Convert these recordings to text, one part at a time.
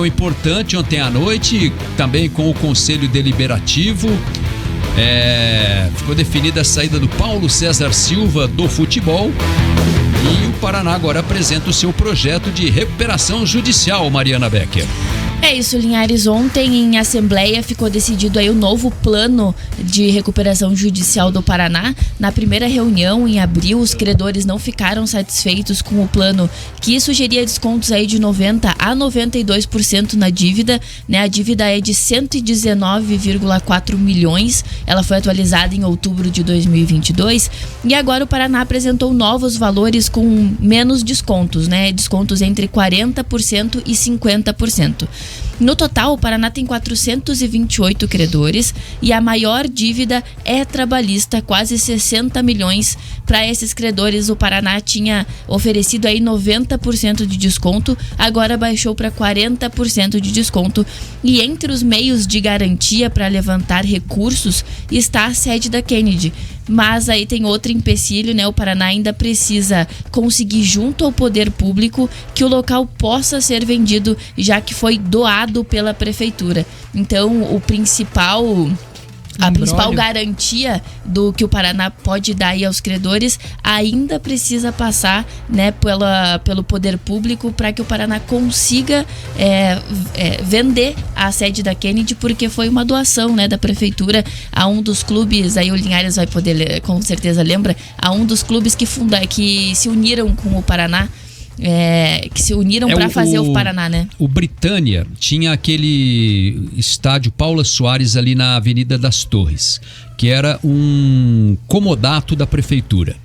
importante ontem à noite, também com o Conselho Deliberativo. Ficou definida a saída do Paulo César Silva do futebol. E o Paraná agora apresenta o seu projeto de recuperação judicial, Mariana Becker. É isso, Linhares. Ontem em assembleia ficou decidido aí o novo plano de recuperação judicial do Paraná. Na primeira reunião, em abril, os credores não ficaram satisfeitos com o plano que sugeria descontos aí de 90% a 92% na dívida, né? A dívida é de 119,4 milhões. Ela foi atualizada em outubro de 2022 e agora o Paraná apresentou novos valores com menos descontos, né? Descontos entre 40% e 50%. No total, o Paraná tem 428 credores e a maior dívida é trabalhista, quase 60 milhões. Para esses credores, o Paraná tinha oferecido aí 90% de desconto, agora baixou para 40% de desconto. E entre os meios de garantia para levantar recursos está a sede da Kennedy. Mas aí tem outro empecilho, né? O Paraná ainda precisa conseguir junto ao poder público que o local possa ser vendido, já que foi doado pela prefeitura. Então, a principal garantia do que o Paraná pode dar aí aos credores ainda precisa passar, né, pelo poder público para que o Paraná consiga vender a sede da Kennedy, porque foi uma doação, né, da prefeitura a um dos clubes. Aí o Linhares vai poder, com certeza lembra, a um dos clubes que se uniram com o Paraná. Que se uniram para fazer o Paraná, né? O Britânia tinha aquele estádio Paula Soares ali na Avenida das Torres, que era um comodato da prefeitura,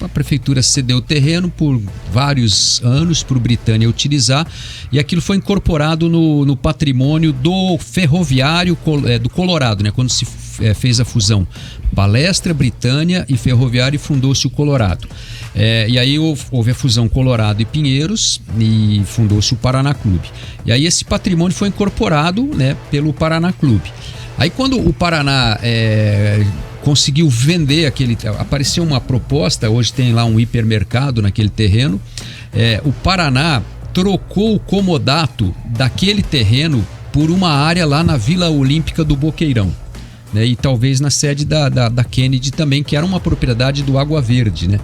a prefeitura cedeu o terreno por vários anos para o Britânia utilizar, e aquilo foi incorporado no patrimônio do Ferroviário do Colorado, né? Quando se fez a fusão Palestra, Britânia e Ferroviário, e fundou-se o Colorado. E aí houve a fusão Colorado e Pinheiros e fundou-se o Paraná Clube. E aí esse patrimônio foi incorporado, né, pelo Paraná Clube. Aí quando o Paraná conseguiu vender apareceu uma proposta, hoje tem lá um hipermercado naquele terreno, o Paraná trocou o comodato daquele terreno por uma área lá na Vila Olímpica do Boqueirão. Né, e talvez na sede da Kennedy também, que era uma propriedade do Água Verde, né?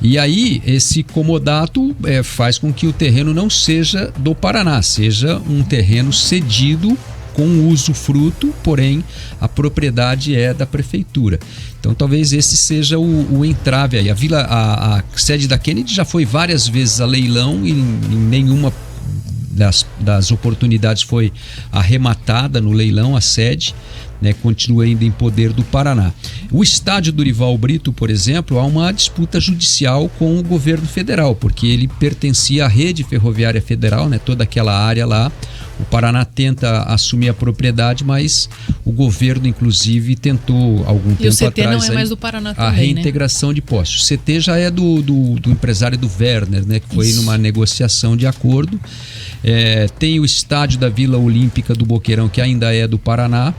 E aí esse comodato faz com que o terreno não seja do Paraná, seja um terreno cedido com usufruto, porém a propriedade é da prefeitura. Então talvez esse seja o entrave aí. A sede da Kennedy já foi várias vezes a leilão e em nenhuma das oportunidades foi arrematada no leilão a sede, né, continua ainda em poder do Paraná. O estádio Dorival Brito, por exemplo, há uma disputa judicial com o governo federal, porque ele pertencia à rede ferroviária federal, né, toda aquela área lá. O Paraná tenta assumir a propriedade, mas o governo, inclusive, tentou algum tempo atrás. E o CT não é mais do Paraná também, a reintegração, né, de postos. O CT já é do empresário do Werner, né, que foi numa negociação de acordo. Tem o estádio da Vila Olímpica do Boqueirão, que ainda é do Paraná,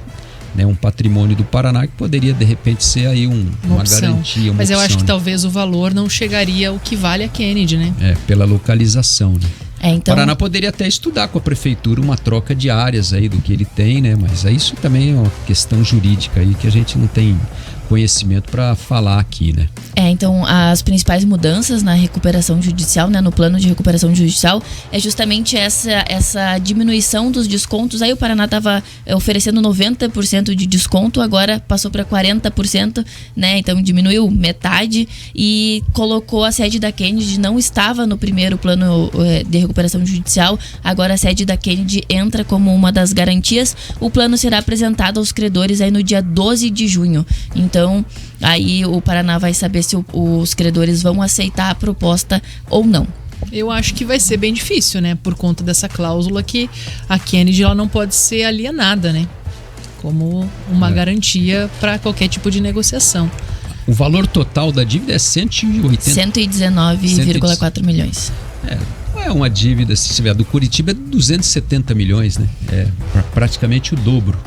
né, um patrimônio do Paraná, que poderia de repente ser aí uma garantia, mas eu opção, acho que né? Talvez o valor não chegaria ao que vale a Kennedy, né? Pela localização, né? Então... O Paraná poderia até estudar com a prefeitura uma troca de áreas aí do que ele tem, né? Mas isso também é uma questão jurídica aí que a gente não tem conhecimento para falar aqui, né? Então as principais mudanças na recuperação judicial, né, no plano de recuperação judicial, é justamente essa diminuição dos descontos. Aí o Paraná estava oferecendo 90% de desconto, agora passou para 40%, né? Então diminuiu metade e colocou a sede da Kennedy, não estava no primeiro plano de recuperação judicial, agora a sede da Kennedy entra como uma das garantias. O plano será apresentado aos credores aí no dia 12 de junho. Então, aí o Paraná vai saber se os credores vão aceitar a proposta ou não. Eu acho que vai ser bem difícil, né? Por conta dessa cláusula que a Kennedy ela não pode ser alienada, né? Como uma garantia para qualquer tipo de negociação. O valor total da dívida é 119,4 milhões. Não é uma dívida, se tiver do Curitiba, é 270 milhões, né? É praticamente o dobro.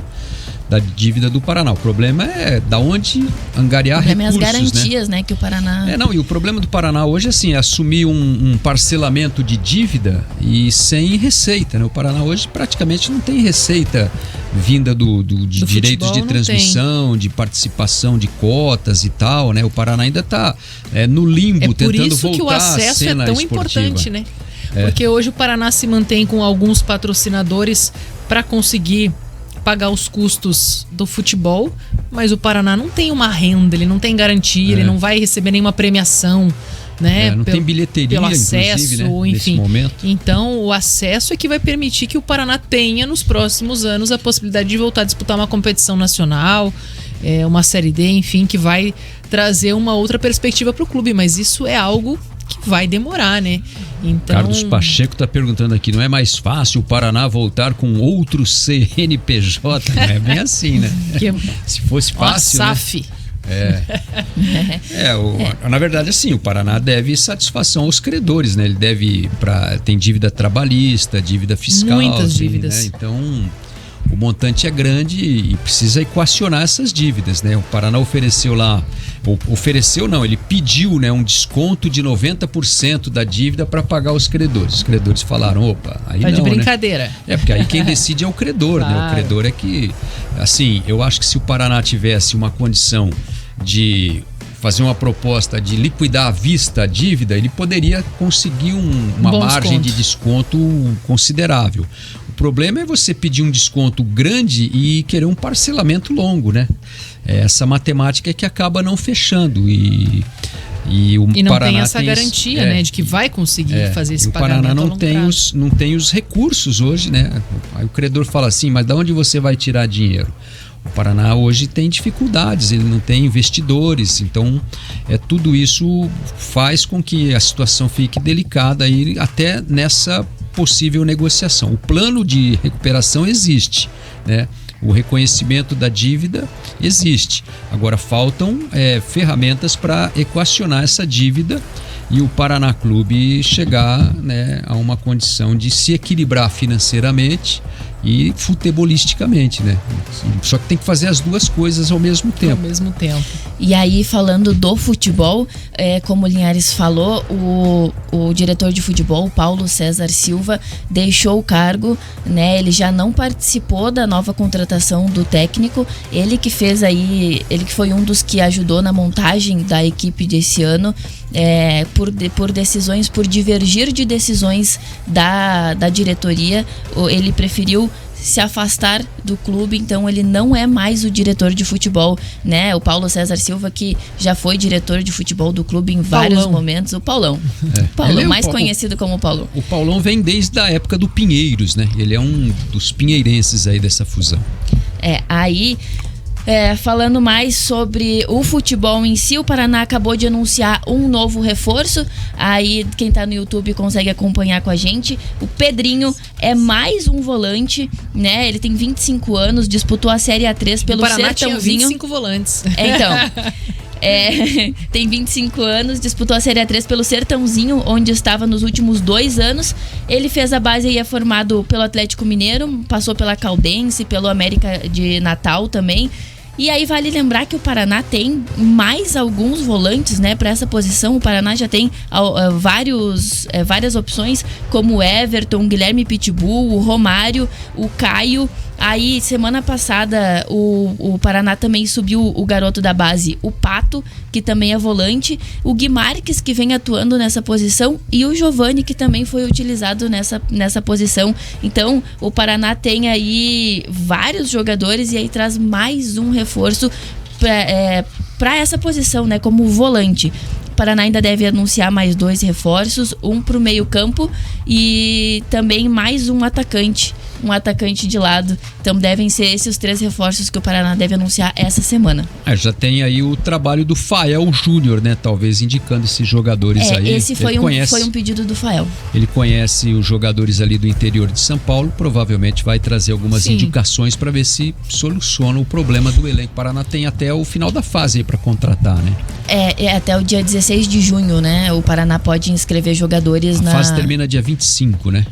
da dívida do Paraná. O problema é da onde angariar recursos, as garantias, né, que o Paraná... E o problema do Paraná hoje assim, é assumir um parcelamento de dívida e sem receita, né? O Paraná hoje praticamente não tem receita vinda de direitos de transmissão, de participação de cotas e tal, né? O Paraná ainda está no limbo, tentando voltar à cena esportiva. É por isso que o acesso é tão importante, né? Porque hoje o Paraná se mantém com alguns patrocinadores para conseguir pagar os custos do futebol, mas o Paraná não tem uma renda, ele não tem garantia, ele não vai receber nenhuma premiação, né? Não tem bilheteria, pelo acesso, né? Enfim. Nesse momento. Então, o acesso é que vai permitir que o Paraná tenha nos próximos anos a possibilidade de voltar a disputar uma competição nacional, uma Série D, enfim, que vai trazer uma outra perspectiva para o clube, mas isso é algo que vai demorar, né? Então... Carlos Pacheco está perguntando aqui, não é mais fácil o Paraná voltar com outro CNPJ? Não é bem assim, né? Se fosse fácil, SAF. Na verdade, assim, o Paraná deve satisfação aos credores, né? Ele deve tem dívida trabalhista, dívida fiscal. Muitas dívidas. Né? Então, o montante é grande e precisa equacionar essas dívidas, né? O Paraná ele pediu, né, um desconto de 90% da dívida para pagar os credores. Os credores falaram, opa, aí tá não, de brincadeira. Né? Porque aí quem decide é o credor, claro. Né? O credor é que, assim, eu acho que se o Paraná tivesse uma condição de fazer uma proposta de liquidar à vista a dívida, ele poderia conseguir uma margem de desconto considerável. O problema é você pedir um desconto grande e querer um parcelamento longo, né? Essa matemática é que acaba não fechando e não Paraná tem essa garantia, né, de que vai conseguir fazer esse pagamento. O Paraná não tem os recursos hoje, né? Aí o credor fala assim, mas de onde você vai tirar dinheiro? O Paraná hoje tem dificuldades, ele não tem investidores, então tudo isso faz com que a situação fique delicada aí, até nessa possível negociação. O plano de recuperação existe, né? O reconhecimento da dívida existe. Agora faltam ferramentas para equacionar essa dívida e o Paraná Clube chegar, né, a uma condição de se equilibrar financeiramente e futebolisticamente, né? Só que tem que fazer as duas coisas ao mesmo tempo. Ao mesmo tempo. E aí, falando do futebol, como o Linhares falou, o diretor de futebol, Paulo César Silva, deixou o cargo, né? Ele já não participou da nova contratação do técnico. Ele que foi um dos que ajudou na montagem da equipe desse ano. Por divergir de decisões da diretoria, ele preferiu se afastar do clube, então ele não é mais o diretor de futebol, né? O Paulo César Silva, que já foi diretor de futebol do clube em vários momentos. O Paulão. Paulão, mais conhecido como Paulão. O Paulão vem desde a época do Pinheiros, né? Ele é um dos pinheirenses aí dessa fusão. Falando mais sobre o futebol em si, o Paraná acabou de anunciar um novo reforço. Aí quem tá no YouTube consegue acompanhar com a gente. O Pedrinho é mais um volante, né? Ele tem 25 anos, disputou a Série A3 pelo Sertãozinho. Tinha 25 volantes. Tem 25 anos, disputou a Série A3 pelo Sertãozinho, onde estava nos últimos 2 anos. Ele fez a base e é formado pelo Atlético Mineiro, passou pela Caldense, pelo América de Natal também. E aí vale lembrar que o Paraná tem mais alguns volantes, né, para essa posição. O Paraná já tem várias opções, como o Everton, Guilherme Pitbull, o Romário, o Caio. Aí, semana passada, o Paraná também subiu o garoto da base, o Pato, que também é volante, o Gui Marques, que vem atuando nessa posição, e o Giovani, que também foi utilizado nessa posição. Então, o Paraná tem aí vários jogadores e aí traz mais um reforço para essa posição, né, como volante. O Paraná ainda deve anunciar mais 2 reforços, um para o meio-campo e também mais um atacante de lado. Então devem ser esses os 3 reforços que o Paraná deve anunciar essa semana. Já tem aí o trabalho do Fael Júnior, né? Talvez indicando esses jogadores aí. Esse foi um pedido do Fael. Ele conhece os jogadores ali do interior de São Paulo, provavelmente vai trazer algumas indicações para ver se soluciona o problema do elenco. O Paraná tem até o final da fase aí para contratar, né? Até o dia 16 de junho, né? O Paraná pode inscrever jogadores A fase termina dia 25, né?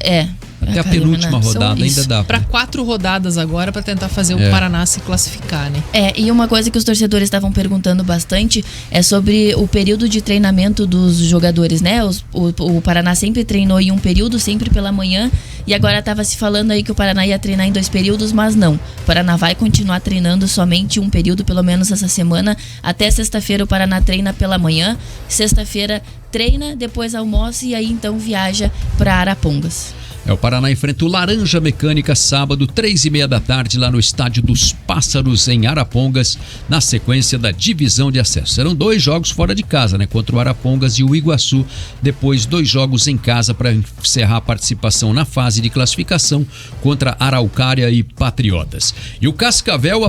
Até a penúltima rodada ainda dá. Para 4 rodadas agora, para tentar fazer o Paraná se classificar, né? E uma coisa que os torcedores estavam perguntando bastante é sobre o período de treinamento dos jogadores, né? O Paraná sempre treinou em um período, sempre pela manhã, e agora estava se falando aí que o Paraná ia treinar em 2 períodos, mas não. O Paraná vai continuar treinando somente um período, pelo menos essa semana. Até sexta-feira o Paraná treina pela manhã, sexta-feira treina, depois almoça e aí então viaja para Arapongas. O Paraná enfrenta o Laranja Mecânica sábado, 3h30 da tarde, lá no Estádio dos Pássaros, em Arapongas, na sequência da divisão de acesso. Serão 2 jogos fora de casa, né? Contra o Arapongas e o Iguaçu. Depois 2 jogos em casa para encerrar a participação na fase de classificação contra Araucária e Patriotas. E o Cascavel